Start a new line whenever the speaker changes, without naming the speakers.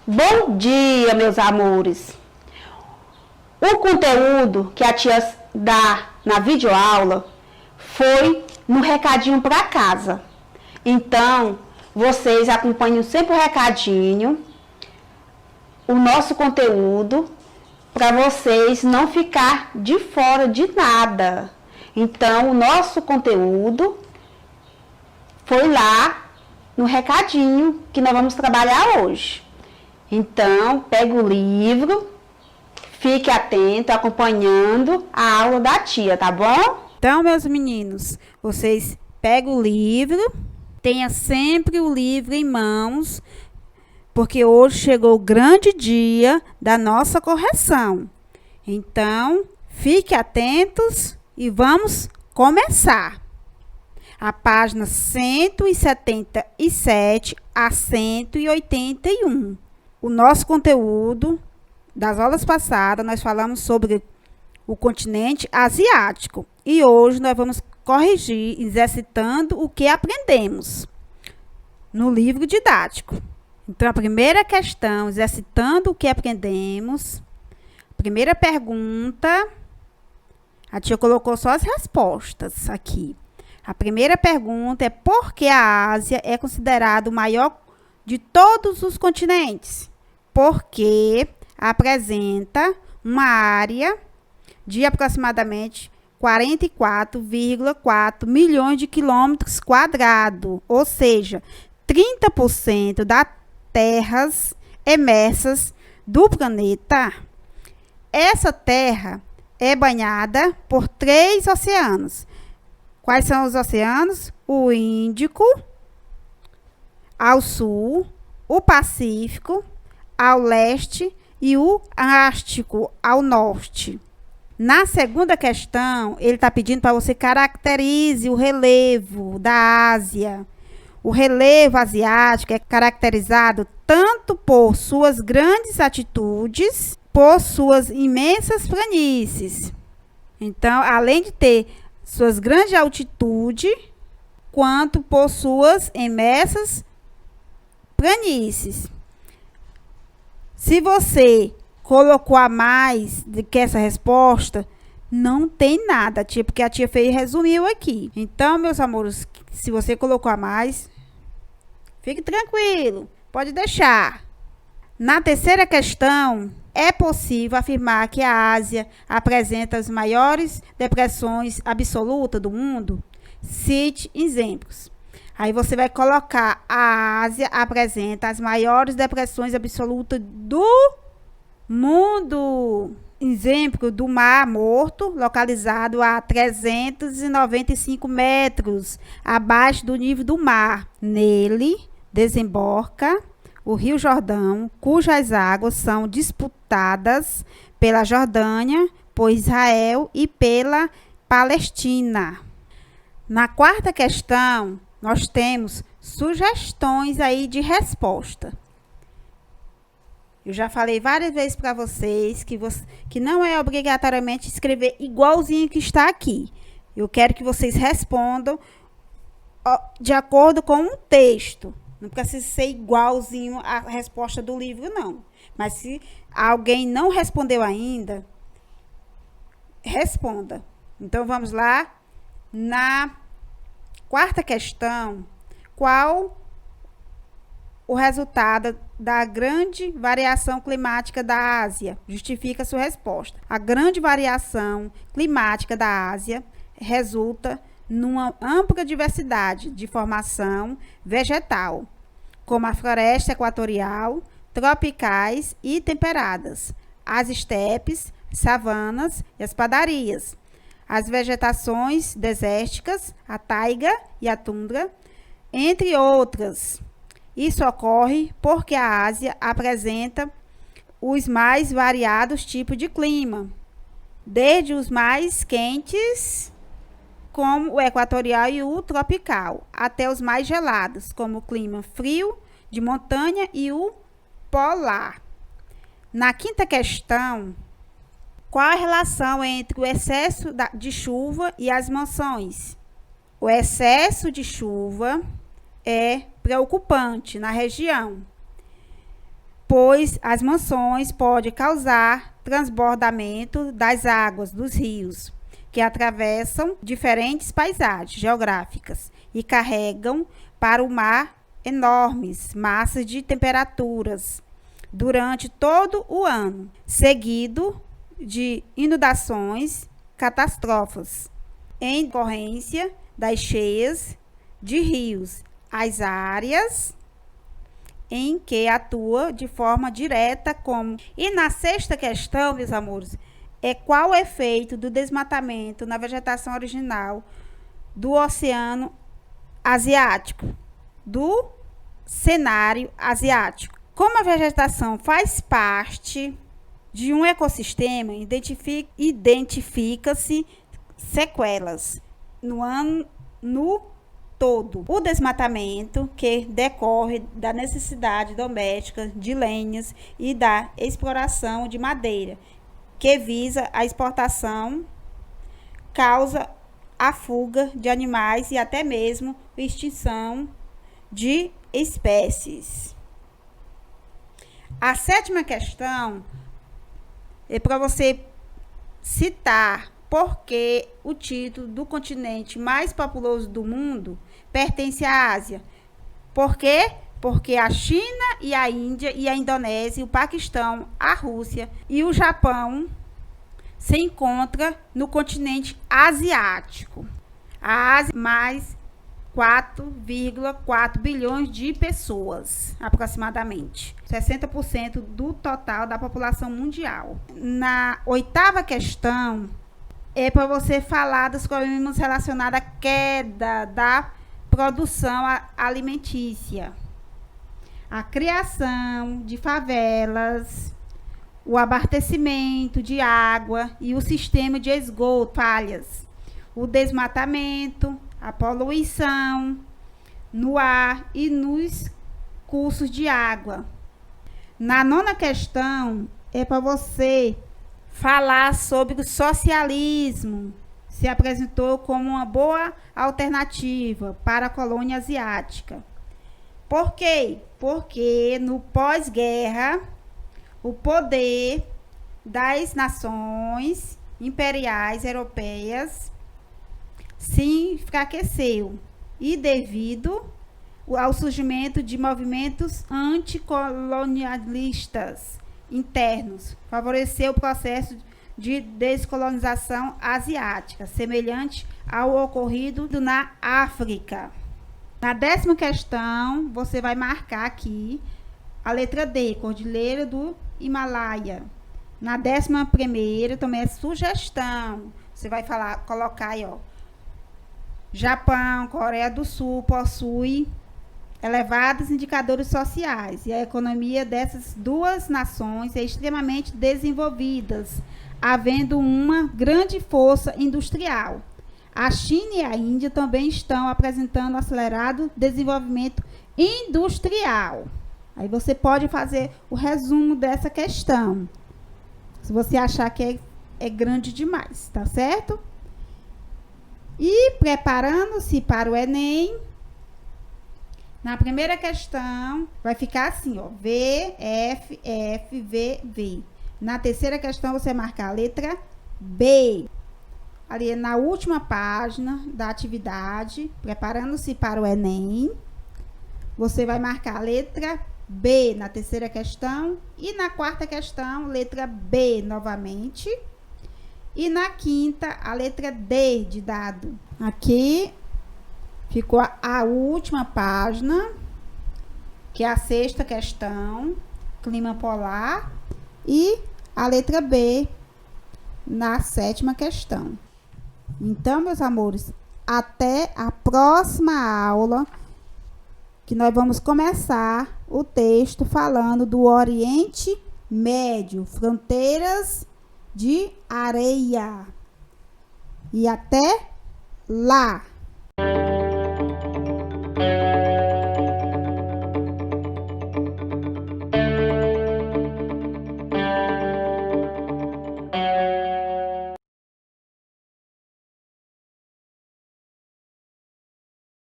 Bom dia, meus amores! O conteúdo que a tia dá na videoaula foi no recadinho para casa. Então, vocês acompanham sempre o recadinho, o nosso conteúdo, para vocês não ficar de fora de nada. Então, o nosso conteúdo foi lá no recadinho que nós vamos trabalhar hoje. Então, pega o livro, fique atento, acompanhando a aula da tia, tá bom?
Então, meus meninos, vocês pegam o livro, tenha sempre o livro em mãos, porque hoje chegou o grande dia da nossa correção. Então, fique atentos e vamos começar. A página 177 a 181. O nosso conteúdo das aulas passadas, nós falamos sobre o continente asiático. E hoje nós vamos corrigir, exercitando o que aprendemos no livro didático. Então, a primeira questão, exercitando o que aprendemos. Primeira pergunta, a tia colocou só as respostas aqui. A primeira pergunta é: por que a Ásia é considerado o maior de todos os continentes? Porque apresenta uma área de aproximadamente 44,4 milhões de quilômetros quadrados, ou seja, 30% das terras emersas do planeta. Essa terra é banhada por 3 oceanos. Quais são os oceanos? O Índico, ao sul, o Pacífico, ao leste, e o Ártico, ao norte. Na segunda questão, ele está pedindo para você caracterize o relevo da Ásia. O relevo asiático é caracterizado tanto por suas grandes altitudes, por suas imensas planícies. Então, além de ter suas grandes altitudes, quanto por suas imensas planícies. Se você colocou a mais do que essa resposta, não tem nada, tia, porque a tia fez e resumiu aqui. Então, meus amores, se você colocou a mais, fique tranquilo, pode deixar. Na terceira questão, é possível afirmar que a Ásia apresenta as maiores depressões absolutas do mundo? Cite exemplos. Aí você vai colocar: a Ásia apresenta as maiores depressões absolutas do mundo. Exemplo do Mar Morto, localizado a 395 metros abaixo do nível do mar. Nele desemboca o Rio Jordão, cujas águas são disputadas pela Jordânia, por Israel e pela Palestina. Na quarta questão, nós temos sugestões aí de resposta. Eu já falei várias vezes para vocês que não é obrigatoriamente escrever igualzinho que está aqui. Eu quero que vocês respondam de acordo com um texto. Não precisa ser igualzinho a resposta do livro, não. Mas se alguém não respondeu ainda, responda. Então, vamos lá. Na quarta questão, qual o resultado da grande variação climática da Ásia? Justifica a sua resposta. A grande variação climática da Ásia resulta numa ampla diversidade de formação vegetal, como a floresta equatorial, tropicais e temperadas, as estepes, savanas e as padarias, as vegetações desérticas, a taiga e a tundra, entre outras. Isso ocorre porque a Ásia apresenta os mais variados tipos de clima, desde os mais quentes, como o equatorial e o tropical, até os mais gelados, como o clima frio, de montanha e o polar. Na quinta questão, qual a relação entre o excesso de chuva e as monções? O excesso de chuva é preocupante na região. pois as monções podem causar transbordamento das águas dos rios, que atravessam diferentes paisagens geográficas e carregam para o mar enormes massas de temperaturas durante todo o ano, seguido de inundações catástrofes em decorrência das cheias de rios, as áreas em que atua de forma direta como. E na sexta questão, meus amores, é qual o efeito do desmatamento na vegetação original do Oceano Asiático, do cenário asiático. Como a vegetação faz parte de um ecossistema, identifica-se sequelas no todo. O desmatamento, que decorre da necessidade doméstica de lenhas e da exploração de madeira, que visa a exportação, causa a fuga de animais e até mesmo a extinção de espécies. A sétima questão é para você citar por que o título do continente mais populoso do mundo pertence à Ásia. Por quê? Porque a China e a Índia e a Indonésia, o Paquistão, a Rússia e o Japão se encontram no continente asiático. A Ásia, mais 4,4 bilhões de pessoas, aproximadamente. 60% do total da população mundial. Na oitava questão, é para você falar dos problemas relacionados à queda da produção alimentícia, a criação de favelas, o abastecimento de água e o sistema de esgoto, falhas, o desmatamento, a poluição no ar e nos cursos de água. Na nona questão, é para você falar sobre o socialismo. Se apresentou como uma boa alternativa para a colônia asiática. Por quê? Porque no pós-guerra, o poder das nações imperiais europeias se enfraqueceu e devido ao surgimento de movimentos anticolonialistas internos, favoreceu o processo de descolonização asiática, semelhante ao ocorrido na África. Na décima questão, você vai marcar aqui a letra D, Cordilheira do Himalaia. Na 11ª, também é sugestão. Você vai colocar aí, ó. Japão, Coreia do Sul possui elevados indicadores sociais e a economia dessas duas nações é extremamente desenvolvidas, havendo uma grande força industrial. A China e a Índia também estão apresentando acelerado desenvolvimento industrial. Aí você pode fazer o resumo dessa questão, se você achar que é grande demais, tá certo? E preparando-se para o Enem, na primeira questão vai ficar assim, ó, V, F, F, V, V. Na terceira questão você marcar a letra B. Ali na última página da atividade, preparando-se para o Enem, você vai marcar a letra B na terceira questão e na quarta questão, letra B novamente. E na quinta, a letra D de dado. Aqui ficou a última página, que é a sexta questão, clima polar, e a letra B na sétima questão. Então, meus amores, até a próxima aula, que nós vamos começar o texto falando do Oriente Médio, fronteiras de areia. E até lá!